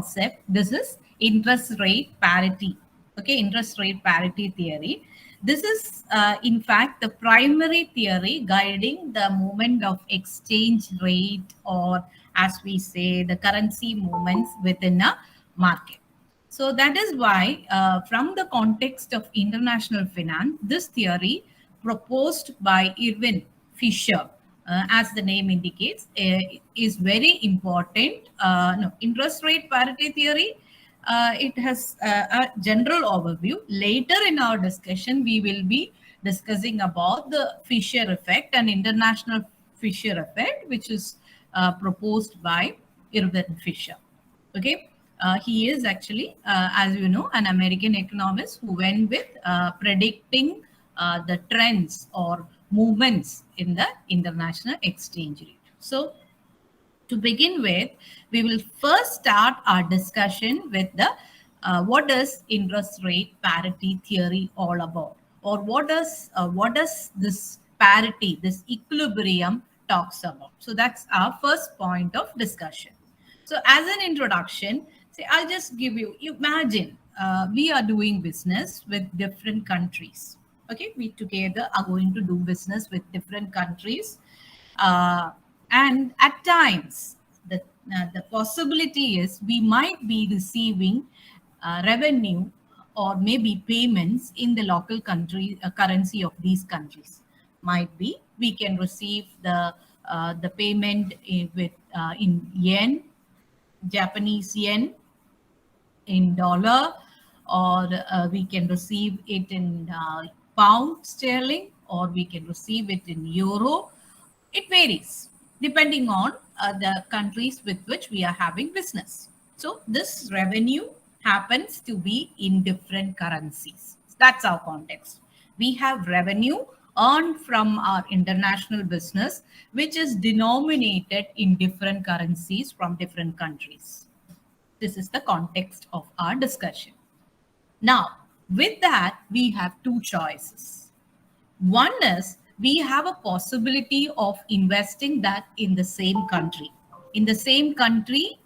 concept. This is interest rate parity. Okay, interest rate parity theory. This is, in fact, the primary theory guiding the movement of exchange rate, or as we say, the currency movements within a market. So that is why, from the context of international finance, this theory proposed by Irwin Fisher, as the name indicates, is very important. No, interest rate parity theory, it has a general overview. Later in our discussion, we will be discussing about the Fisher effect and international Fisher effect, which is proposed by Irwin Fisher. Okay. He is actually, as you know, an American economist who went with predicting the trends or movements in the international exchange rate. So, to begin with, we will first start our discussion with the what is interest rate parity theory all about, or what does this parity, this equilibrium talks about. So that's our first point of discussion. So as an introduction, say I'll just give you. Imagine we are doing business with different countries. Okay, we together are going to do business with different countries, uh, and at times the possibility is we might be receiving revenue or maybe payments in the local country currency of these countries. Might be we can receive the payment in yen, Japanese yen, in dollar, or we can receive it in pound sterling, or we can receive it in euro. It varies depending on the countries with which we are having business. So this revenue happens to be in different currencies. That's our context. We have revenue earned from our international business, which is denominated in different currencies from different countries. This is the context of our discussion. Now, with that, we have two choices. One is we have a possibility of investing that in the same country. In the same country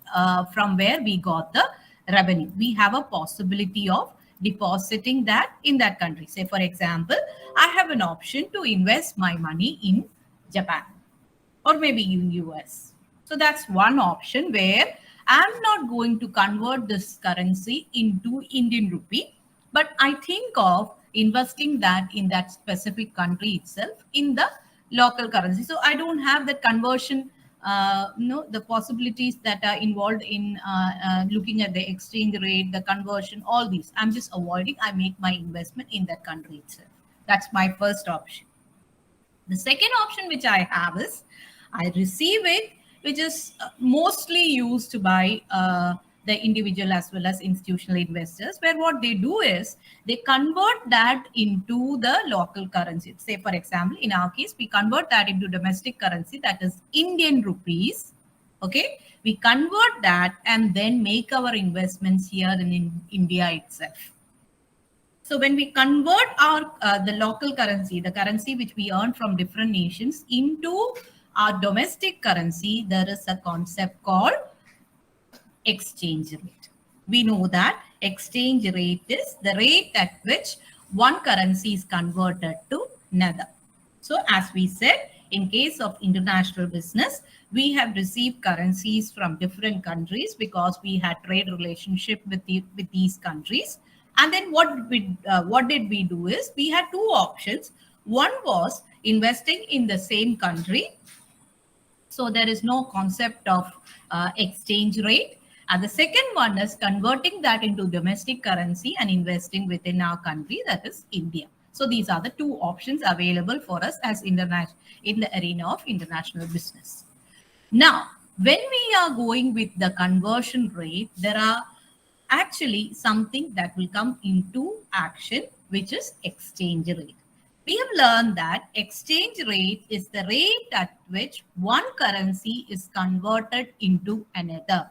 from where we got the revenue, we have a possibility of depositing that in that country. Say, for example, I have an option to invest my money in Japan or maybe in US. So that's one option where I'm not going to convert this currency into Indian rupee, but I think of investing that in that specific country itself in the local currency. So I don't have that conversion, the possibilities that are involved in looking at the exchange rate, the conversion, all these. I'm just avoiding. I make my investment in that country itself. That's my first option. The second option which I have is I receive it, which is mostly used by the individual as well as institutional investors, where what they do is they convert that into the local currency. Say, for example, in our case, we convert that into domestic currency, that is Indian rupees. Okay, we convert that and then make our investments here in India itself. So when we convert our the local currency, the currency which we earn from different nations, into our domestic currency, there is a concept called exchange rate. We know that exchange rate is the rate at which one currency is converted to another. So as we said, in case of international business, we have received currencies from different countries because we had trade relationship with these countries. And then what did we do is we had two options. One was investing in the same country, so there is no concept of exchange rate. And the second one is converting that into domestic currency and investing within our country, that is India. So these are the two options available for us as in the arena of international business. Now, when we are going with the conversion rate, there are actually something that will come into action, which is exchange rate. We have learned that exchange rate is the rate at which one currency is converted into another,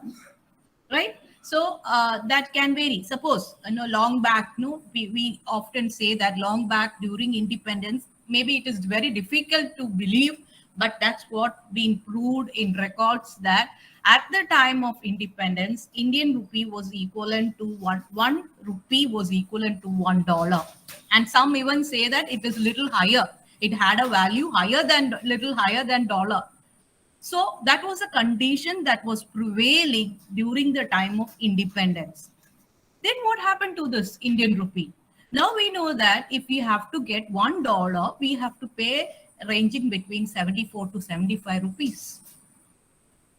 right? So that can vary. Suppose, long back, we often say that long back during independence, maybe it is very difficult to believe, but that's what been proved in records, that At the time of independence, Indian rupee was equivalent to one rupee was equivalent to $1. And some even say that it is little higher. It had a value little higher than dollar. So that was a condition that was prevailing during the time of independence. Then what happened to this Indian rupee? Now we know that if we have to get $1, we have to pay ranging between 74 to 75 rupees,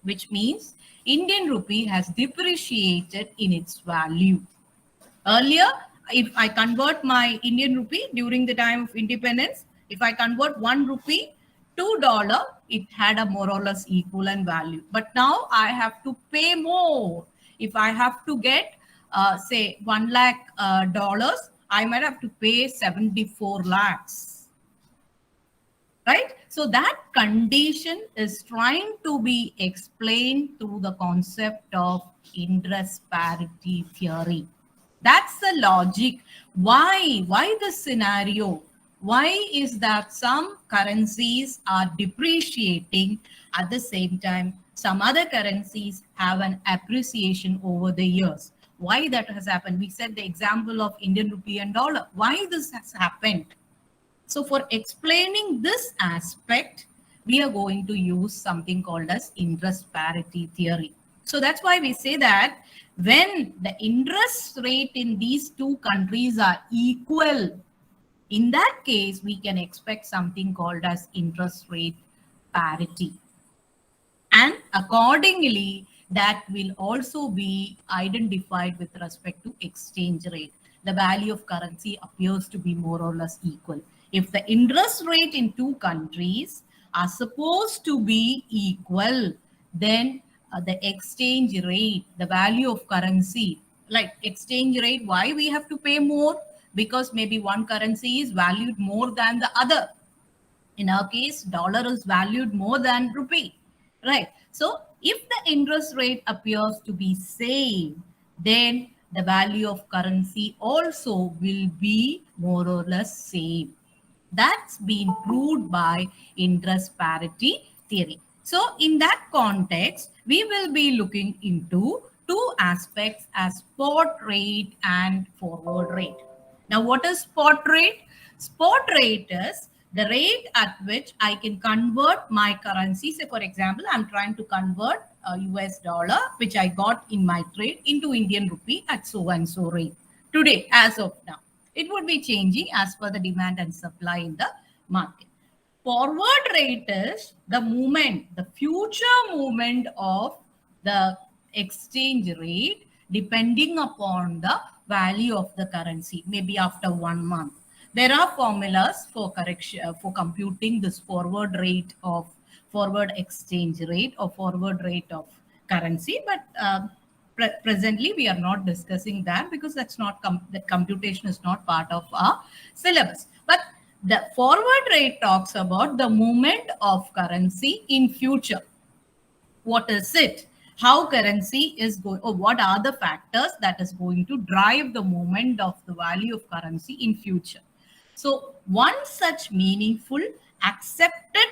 which means Indian rupee has depreciated in its value. Earlier, if I convert my Indian rupee during the time of independence, if I convert 1 rupee to dollar, it had a more or less equivalent value. But now I have to pay more. If I have to get, say, 1 lakh dollars, I might have to pay 74 lakhs. Right? So that condition is trying to be explained through the concept of interest parity theory. That's the logic. Why this scenario? Why is that some currencies are depreciating at the same time some other currencies have an appreciation over the years? Why that has happened? We said the example of Indian rupee and dollar. Why this has happened? So for explaining this aspect, we are going to use something called as interest parity theory. So that's why we say that when the interest rate in these two countries are equal, in that case, we can expect something called as interest rate parity. And accordingly, that will also be identified with respect to exchange rate. The value of currency appears to be more or less equal. If the interest rate in two countries are supposed to be equal, then the exchange rate, the value of currency, like exchange rate, why we have to pay more? Because maybe one currency is valued more than the other. In our case, dollar is valued more than rupee, right? So if the interest rate appears to be same, then the value of currency also will be more or less same. That's been proved by interest parity theory. So in that context, we will be looking into two aspects as spot rate and forward rate. Now, what is spot rate? Spot rate is the rate at which I can convert my currency. Say, for example, I'm trying to convert US dollar, which I got in my trade, into Indian rupee at so and so rate. Today, as of now, it would be changing as per the demand and supply in the market. Forward rate is the movement, the future movement of the exchange rate depending upon the value of the currency, maybe after 1 month. There are formulas for correction for computing this forward rate of forward exchange rate or forward rate of currency, but presently we are not discussing that because that's not the computation is not part of our syllabus. But the forward rate talks about the movement of currency in future. What is it? How currency is going, or what are the factors that is going to drive the movement of the value of currency in future? So one such meaningful accepted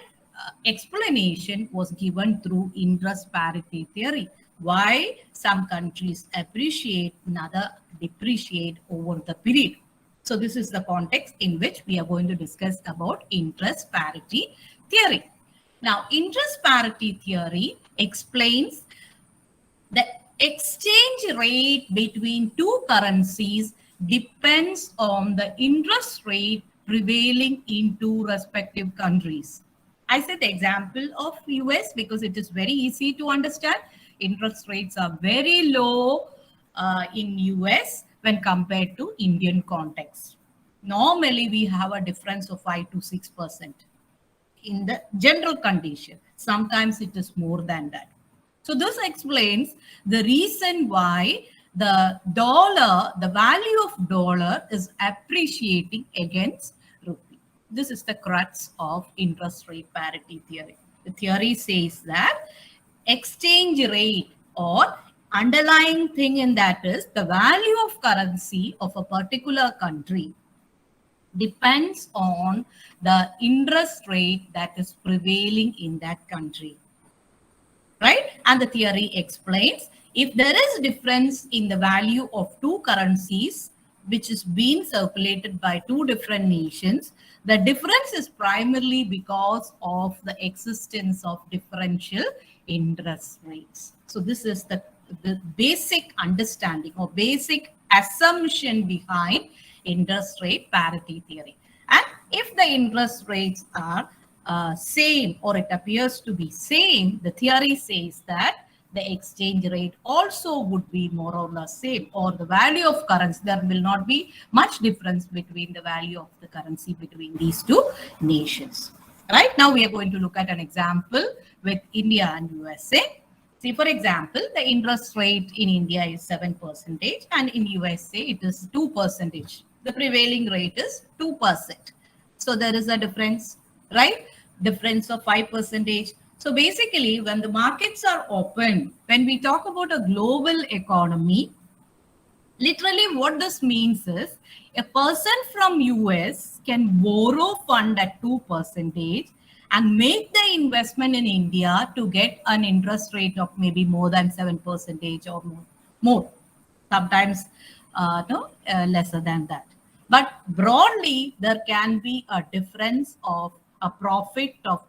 explanation was given through interest parity theory. Why some countries appreciate, another depreciate over the period. So this is the context in which we are going to discuss about interest parity theory. Now, interest parity theory explains the exchange rate between two currencies depends on the interest rate prevailing in two respective countries. I said the example of US because it is very easy to understand. Interest rates are very low in US when compared to Indian context. Normally, we have a difference of 5 to 6% in the general condition. Sometimes it is more than that. So this explains the reason why the dollar, the value of dollar is appreciating against rupee. This is the crux of interest rate parity theory. The theory says that exchange rate or underlying thing in that is the value of currency of a particular country depends on the interest rate that is prevailing in that country. Right? And the theory explains if there is difference in the value of two currencies, which is being circulated by two different nations, the difference is primarily because of the existence of differential interest rates. So this is the basic understanding or basic assumption behind interest rate parity theory. And if the interest rates are same, or it appears to be same, the theory says that the exchange rate also would be more or less same, or the value of currency, there will not be much difference between the value of the currency between these two nations. Right now, we are going to look at an example with India and USA. See, for example, the interest rate in India is 7% and in USA it is 2%. The prevailing rate is 2%. So there is a difference, right? Difference of 5%. So basically, when the markets are open, when we talk about a global economy, literally what this means is a person from US can borrow fund at 2% and make the investment in India to get an interest rate of maybe more than 7% or more. Sometimes lesser than that. But broadly, there can be a difference of a profit of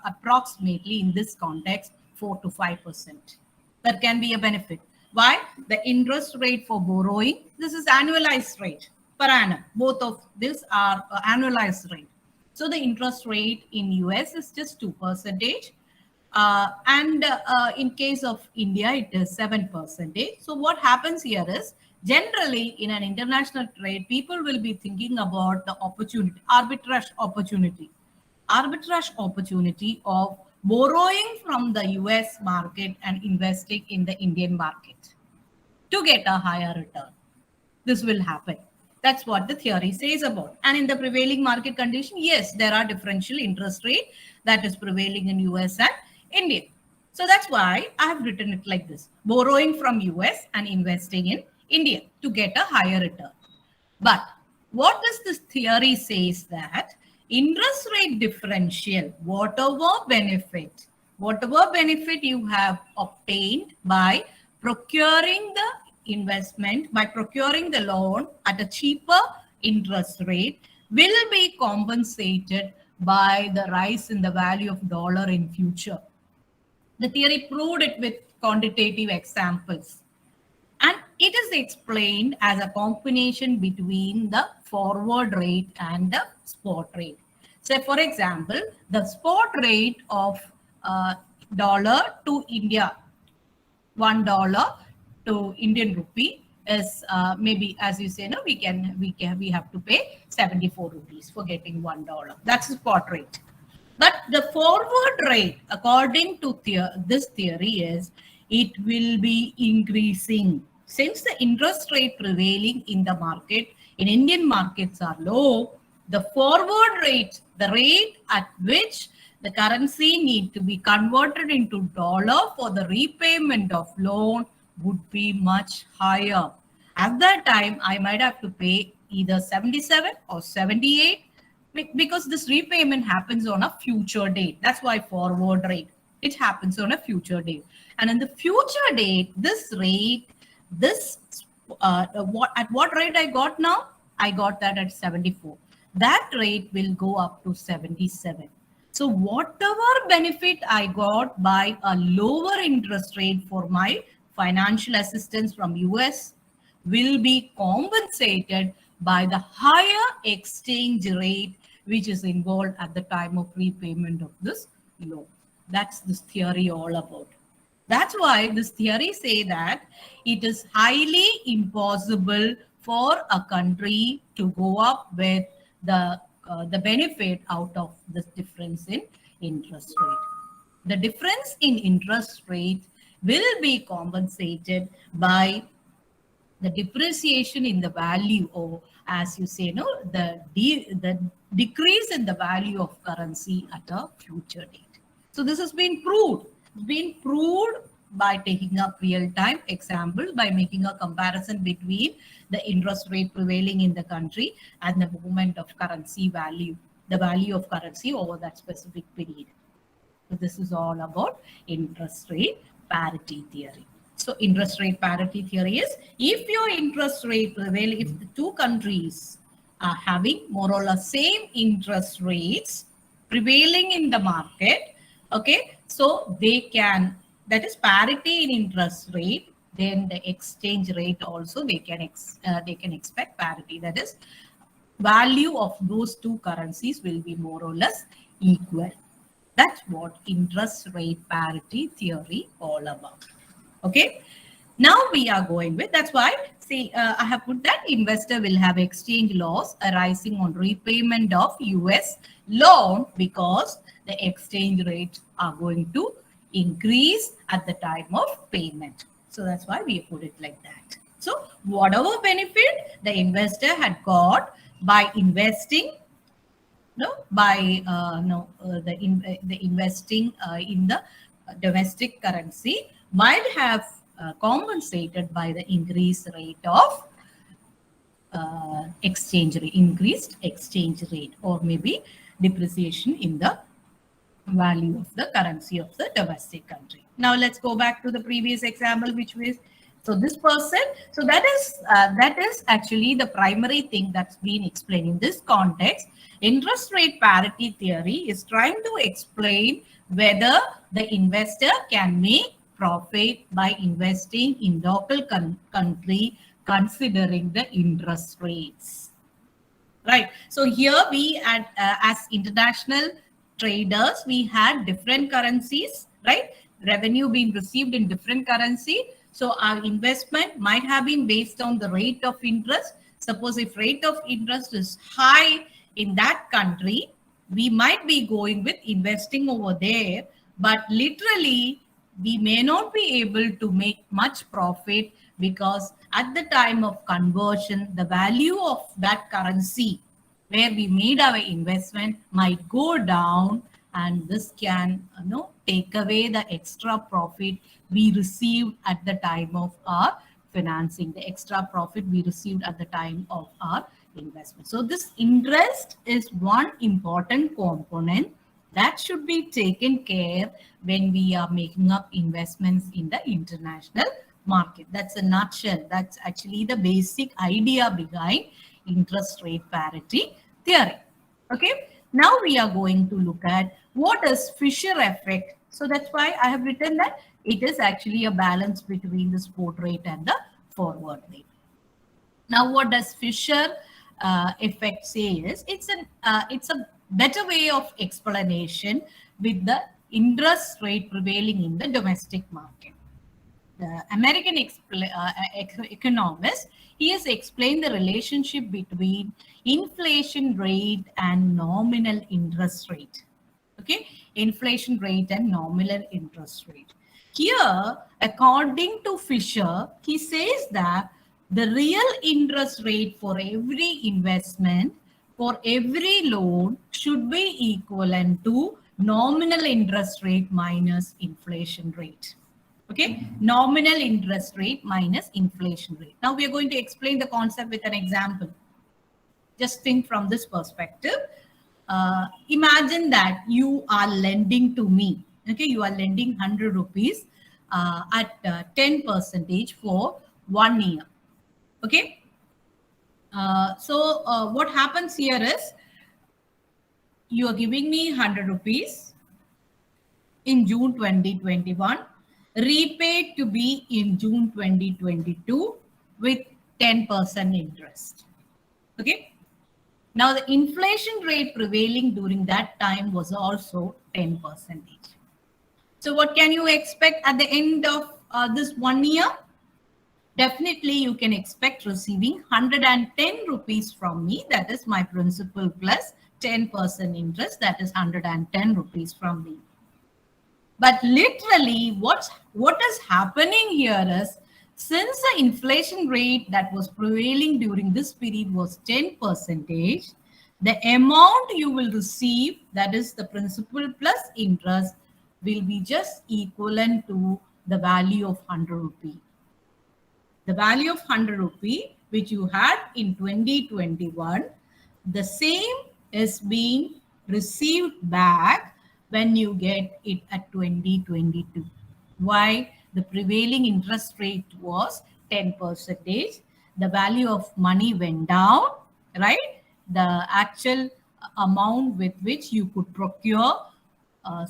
approximately, in this context, 4 to 5%. There can be a benefit. Why? The interest rate for borrowing, this is annualized rate per annum. Both of these are annualized rate. So the interest rate in US is just 2%. And in case of India, it is 7%. So what happens here is, generally in an international trade, people will be thinking about the opportunity, arbitrage opportunity of borrowing from the US market and investing in the Indian market to get a higher return. This will happen. That's what the theory says about. And in the prevailing market condition, yes, there are differential interest rate that is prevailing in US and India. So that's why I have written it like this: borrowing from US and investing in India to get a higher return. But what does this theory say is that interest rate differential, whatever benefit you have obtained by procuring the investment, by procuring the loan at a cheaper interest rate, will be compensated by the rise in the value of dollar in future. The theory proved it with quantitative examples. And it is explained as a combination between the forward rate and the spot rate. So, for example, the spot rate of dollar to India, $1 to Indian rupee is maybe, as you say, no, we have to pay 74 rupees for getting $1. That's the spot rate. But the forward rate, according to this theory, is it will be increasing. Since the interest rate prevailing in the market, in Indian markets, are low, the forward rate, the rate at which the currency need to be converted into dollar for the repayment of loan would be much higher. At that time, I might have to pay either 77 or 78, because this repayment happens on a future date. That's why forward rate. It happens on a future date. And in the future date, this rate, at what rate I got now? I got that at 74. That rate will go up to 77. So whatever benefit I got by a lower interest rate for my financial assistance from US will be compensated by the higher exchange rate which is involved at the time of repayment of this loan. That's this theory all about. That's why this theory say that it is highly impossible for a country to go up with the benefit out of this difference in interest rate. The difference in interest rate will be compensated by the depreciation in the value, or as you say, no, the decrease in the value of currency at a future date. So this has been proved. It's been proved by taking up real-time examples, by making a comparison between the interest rate prevailing in the country and the movement of currency value, the value of currency over that specific period. So this is all about interest rate parity theory. So interest rate parity theory is if your interest rate prevail, if the two countries are having more or less same interest rates prevailing in the market, okay, so they can, that is parity in interest rate, then the exchange rate also they can expect parity, that is value of those two currencies will be more or less equal. That's what interest rate parity theory all about. Okay. Now we are going with, that's why, see, I have put that investor will have exchange loss arising on repayment of US loan because the exchange rates are going to increase at the time of payment. So that's why we put it like that. So whatever benefit the investor had got by investing, the investing in the domestic currency might have compensated by the increased rate of increased exchange rate, or maybe depreciation in the value of the currency of the domestic country. Now let's go back to the previous example, which was, so this person, so that is actually the primary thing that's been explained in this context. Interest rate parity theory is trying to explain whether the investor can make profit by investing in local country considering the interest rates. Right. So here we as international traders, we had different currencies, right? Revenue being received in different currency. So our investment might have been based on the rate of interest. Suppose if rate of interest is high in that country, we might be going with investing over there, but literally we may not be able to make much profit because at the time of conversion, the value of that currency where we made our investment might go down, and this can take away the extra profit we received at the time of our financing, the extra profit we received at the time of our investment. So this interest is one important component that should be taken care when we are making up investments in the international market. That's a nutshell. That's actually the basic idea behind interest rate parity theory. Okay. Now we are going to look at what is Fisher effect. So that's why I have written that it is actually a balance between the spot rate and the forward rate. Now, what does Fisher effect say is it's a better way of explanation with the interest rate prevailing in the domestic market. The American economist, he has explained the relationship between inflation rate and nominal interest rate. Okay, inflation rate and nominal interest rate. Here, according to Fisher, he says that the real interest rate for every investment, for every loan, should be equivalent to nominal interest rate minus inflation rate. Okay, nominal interest rate minus inflation rate. Now we are going to explain the concept with an example. Just think from this perspective. Imagine that you are lending to me. Okay, you are lending 100 rupees at 10% for 1 year. Okay. So what happens here is you are giving me 100 rupees in June 2021, repaid to be in June 2022 with 10% interest. Okay. Now the inflation rate prevailing during that time was also 10%. So what can you expect at the end of this 1 year? Definitely you can expect receiving 110 rupees from me. That is my principal plus 10% interest. That is 110 rupees from me. But literally what is happening here is, since the inflation rate that was prevailing during this period was 10%, the amount you will receive, that is the principal plus interest, will be just equivalent to the value of 100 rupee. The value of 100 rupee, which you had in 2021, the same is being received back when you get it at 2022. Why? the prevailing interest rate was 10%. The value of money went down, right? The actual amount with which you could procure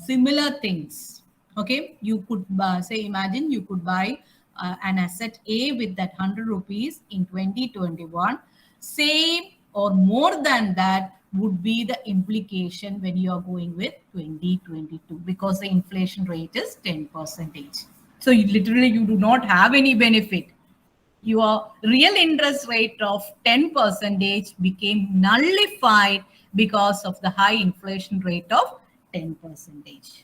similar things. Okay, you could say, imagine you could buy an asset A with that 100 rupees in 2021. Same or more than that would be the implication when you are going with 2022, because the inflation rate is 10%. So you literally, you do not have any benefit. Your real interest rate of 10% became nullified because of the high inflation rate of 10%.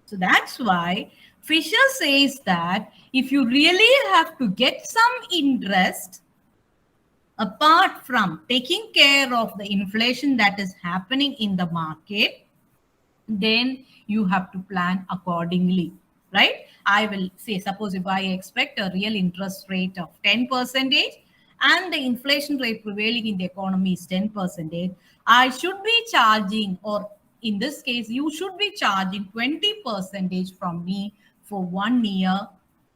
So that's why Fisher says that if you really have to get some interest, apart from taking care of the inflation that is happening in the market, then you have to plan accordingly, right? I will say, suppose if I expect a real interest rate of 10% and the inflation rate prevailing in the economy is 10%, I should be charging, or in this case, you should be charging 20% from me for 1 year,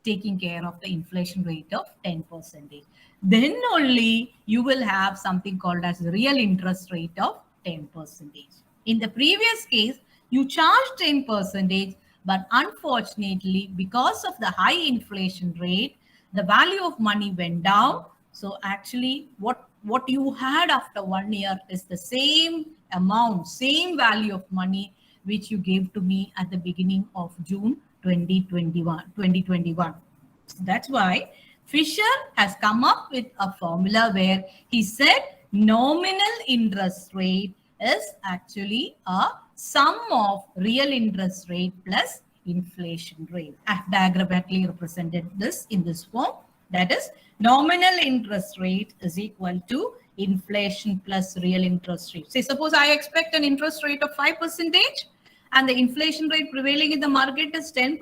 taking care of the inflation rate of 10%. Then only you will have something called as real interest rate of 10%. In the previous case, you charge 10%, but unfortunately, because of the high inflation rate, the value of money went down. So actually, what you had after 1 year is the same amount, same value of money which you gave to me at the beginning of June 2021. So that's why Fisher has come up with a formula where he said nominal interest rate is actually a sum of real interest rate plus inflation rate. I have diagrammatically represented this in this form. That is, nominal interest rate is equal to inflation plus real interest rate. Say, suppose I expect an interest rate of 5% and the inflation rate prevailing in the market is 10%,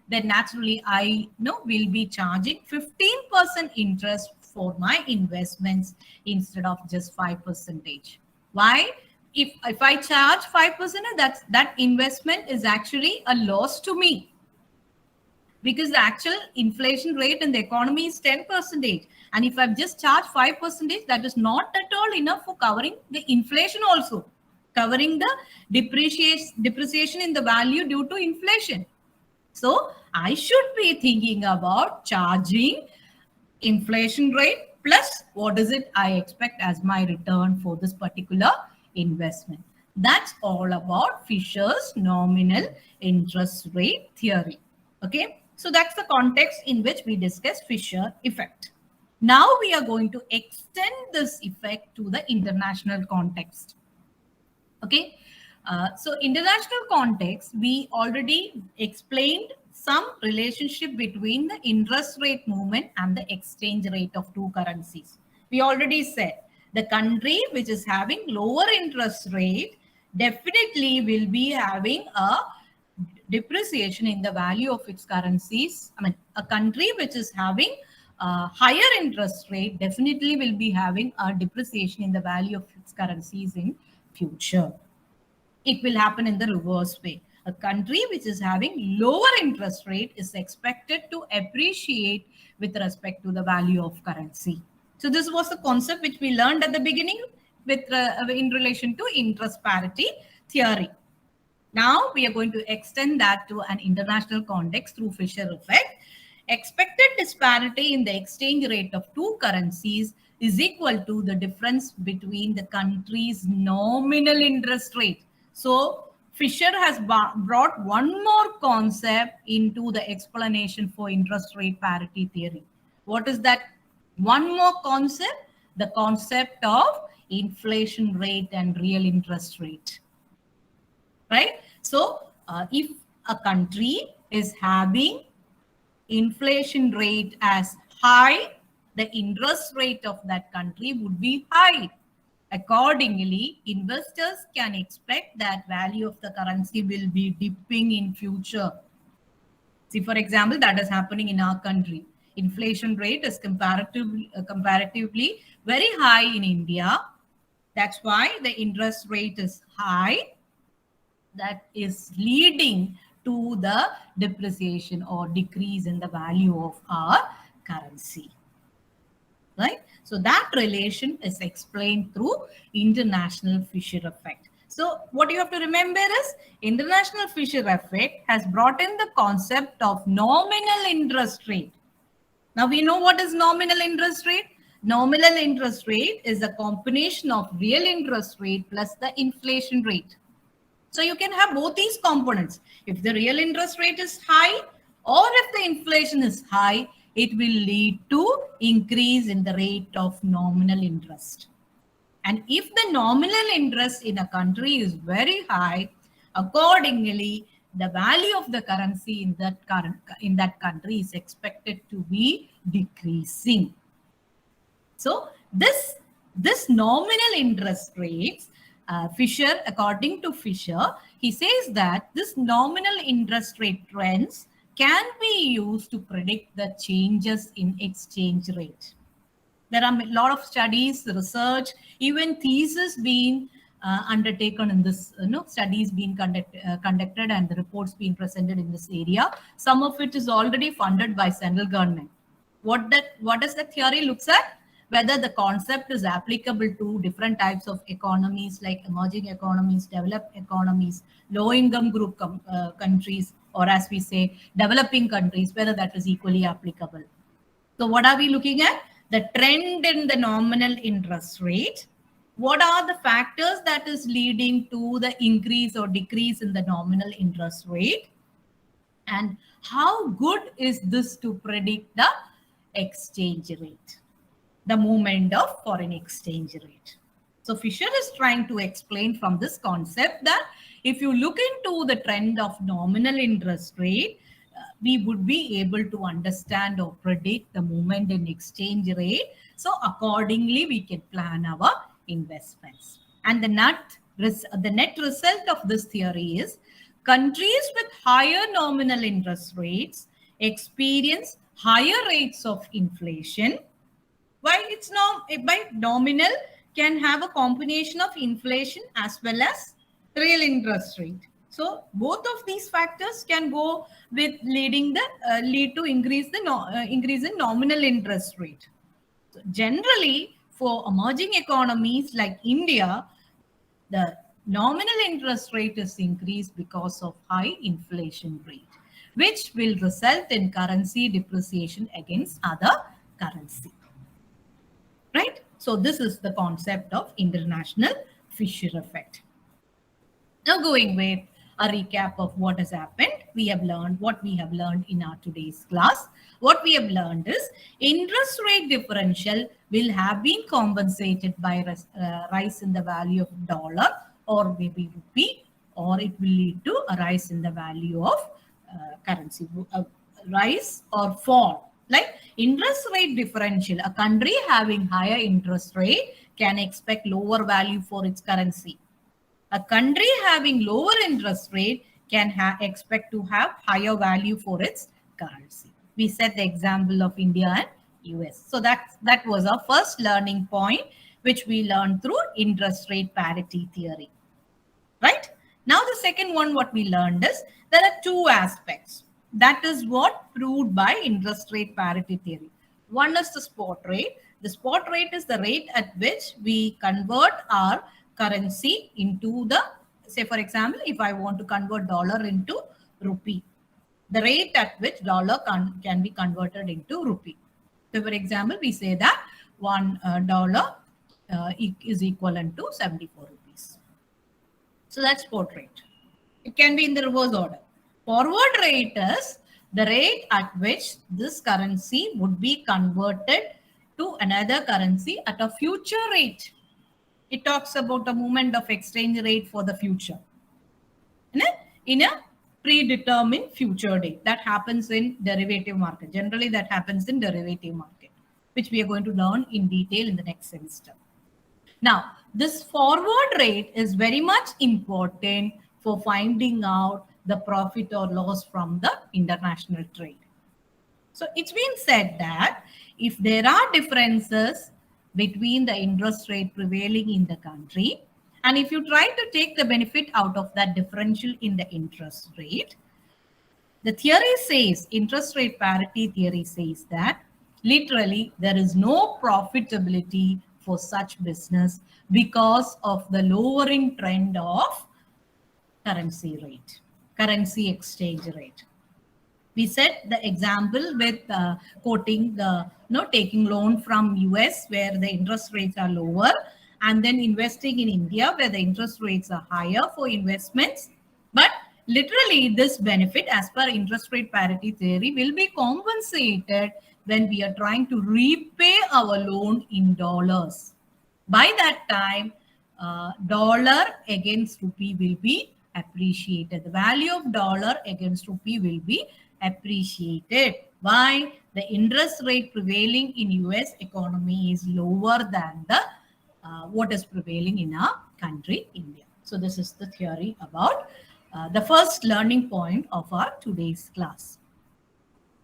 then naturally I will be charging 15% interest for my investments instead of just 5%. Why? If I charge 5%, that investment is actually a loss to me, because the actual inflation rate in the economy is 10%. And if I've just charged 5%, that is not at all enough for covering the inflation also, covering the depreciation in the value due to inflation. So I should be thinking about charging inflation rate plus what is it I expect as my return for this particular investment. That's all about Fisher's nominal interest rate theory. Okay, so that's the context in which we discuss Fisher effect. Now we are going to extend this effect to the international context. Okay, so international context, we already explained some relationship between the interest rate movement and the exchange rate of two currencies. We already said the country which is having lower interest rate definitely will be having a depreciation in the value of its currencies. I mean, a country which is having a higher interest rate definitely will be having a depreciation in the value of its currencies in future. It will happen in the reverse way. A country which is having lower interest rate is expected to appreciate with respect to the value of currency. So this was the concept which we learned at the beginning with in relation to interest parity theory. Now we are going to extend that to an international context through Fisher effect. Expected disparity in the exchange rate of two currencies is equal to the difference between the country's nominal interest rate. So Fisher has brought one more concept into the explanation for interest rate parity theory. What is that one more concept? The concept of inflation rate and real interest rate. Right? So if a country is having inflation rate as high, the interest rate of that country would be high. Accordingly, investors can expect that value of the currency will be dipping in future. See, for example, that is happening in our country. Inflation rate is comparatively very high in India. That's why the interest rate is high. That is leading to the depreciation or decrease in the value of our currency. Right? So that relation is explained through international Fisher effect. So what you have to remember is international Fisher effect has brought in the concept of nominal interest rate. Now we know what is nominal interest rate. Nominal interest rate is a combination of real interest rate plus the inflation rate. So you can have both these components. If the real interest rate is high or if the inflation is high, it will lead to increase in the rate of nominal interest. And if the nominal interest in a country is very high, accordingly, the value of the currency in that country is expected to be decreasing. So this nominal interest rates, Fisher, according to Fisher, he says that this nominal interest rate trends can be used to predict the changes in exchange rate. There are a lot of studies, research, even thesis being undertaken in this, studies being conducted and the reports being presented in this area. Some of it is already funded by central government. What does the theory looks at? Whether the concept is applicable to different types of economies like emerging economies, developed economies, low-income group countries, or as we say, developing countries, whether that is equally applicable. So what are we looking at? The trend in the nominal interest rate. What are the factors that is leading to the increase or decrease in the nominal interest rate? And how good is this to predict the exchange rate, the movement of foreign exchange rate? So Fisher is trying to explain from this concept that if you look into the trend of nominal interest rate, we would be able to understand or predict the movement in exchange rate. So accordingly, we can plan our investments. And the net result of this theory is countries with higher nominal interest rates experience higher rates of inflation. Why it's by nominal can have a combination of inflation as well as real interest rate. So both of these factors can go with lead to increase in nominal interest rate. So generally, for emerging economies like India, the nominal interest rate is increased because of high inflation rate, which will result in currency depreciation against other currency. Right? So this is the concept of international Fisher effect. Now going with a recap of what has happened, what we have learned in our today's class. What we have learned is interest rate differential will have been compensated by rise in the value of dollar or maybe rupee, or it will lead to a rise in the value of currency, rise or fall. Like interest rate differential, a country having higher interest rate can expect lower value for its currency. A country having lower interest rate can expect to have higher value for its currency. We set the example of India and US. So that was our first learning point, which we learned through interest rate parity theory. Right? Now the second one, what we learned is there are two aspects. That is what proved by interest rate parity theory. One is the spot rate. The spot rate is the rate at which we convert our currency into the, say for example, if I want to convert dollar into rupee, the rate at which dollar can be converted into rupee. So for example, we say that $1 is equivalent to 74 rupees. So that's spot rate. It can be in the reverse order. Forward rate is the rate at which this currency would be converted to another currency at a future rate. It talks about the movement of exchange rate for the future in a predetermined future date. That happens in derivative market. Generally, that happens in derivative market, which we are going to learn in detail in the next semester. Now, this forward rate is very much important for finding out the profit or loss from the international trade. So it's been said that if there are differences between the interest rate prevailing in the country, and if you try to take the benefit out of that differential in the interest rate, The theory says, interest rate parity theory says that literally there is no profitability for such business because of the lowering trend of currency rate, currency exchange rate. We set the example with quoting the taking loan from US where the interest rates are lower, and then investing in India where the interest rates are higher for investments. But literally this benefit as per interest rate parity theory will be compensated when we are trying to repay our loan in dollars. By that time, dollar against rupee will be appreciated. The value of dollar against rupee will be appreciated. Why? The interest rate prevailing in US economy is lower than the what is prevailing in our country, India. So this is the theory about the first learning point of our today's class.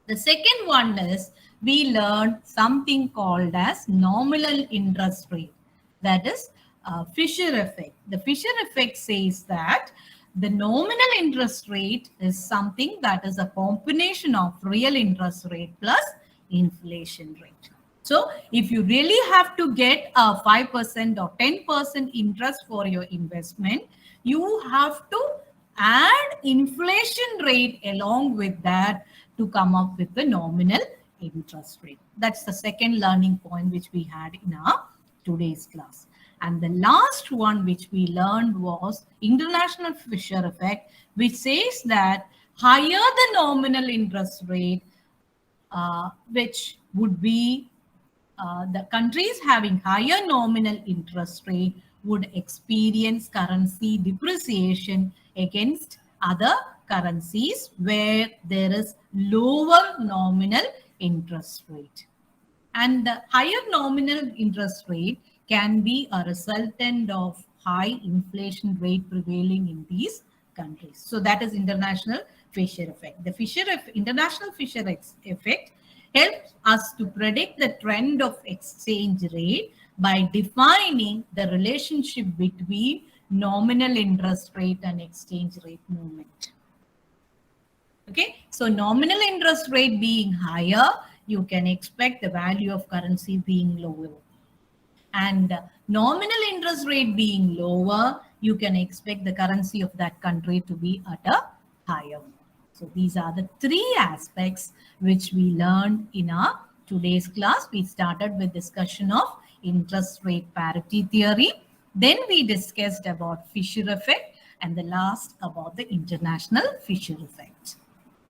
The second one is we learned something called as nominal interest rate. That is Fisher effect. The Fisher effect says that the nominal interest rate is something that is a combination of real interest rate plus inflation rate. So if you really have to get a 5% or 10% interest for your investment, you have to add inflation rate along with that to come up with the nominal interest rate. That's the second learning point which we had in our today's class. And the last one which we learned was international Fisher effect, which says that higher the nominal interest rate, which would be the countries having higher nominal interest rate would experience currency depreciation against other currencies where there is lower nominal interest rate. And the higher nominal interest rate can be a resultant of high inflation rate prevailing in these countries. So that is international Fisher effect. The international Fisher effect helps us to predict the trend of exchange rate by defining the relationship between nominal interest rate and exchange rate movement. Okay, so nominal interest rate being higher, you can expect the value of currency being lower. And nominal interest rate being lower, you can expect the currency of that country to be at a higher. So these are the three aspects which we learned in our today's class. We started with discussion of interest rate parity theory. Then we discussed about Fisher effect, and the last about the international Fisher effect.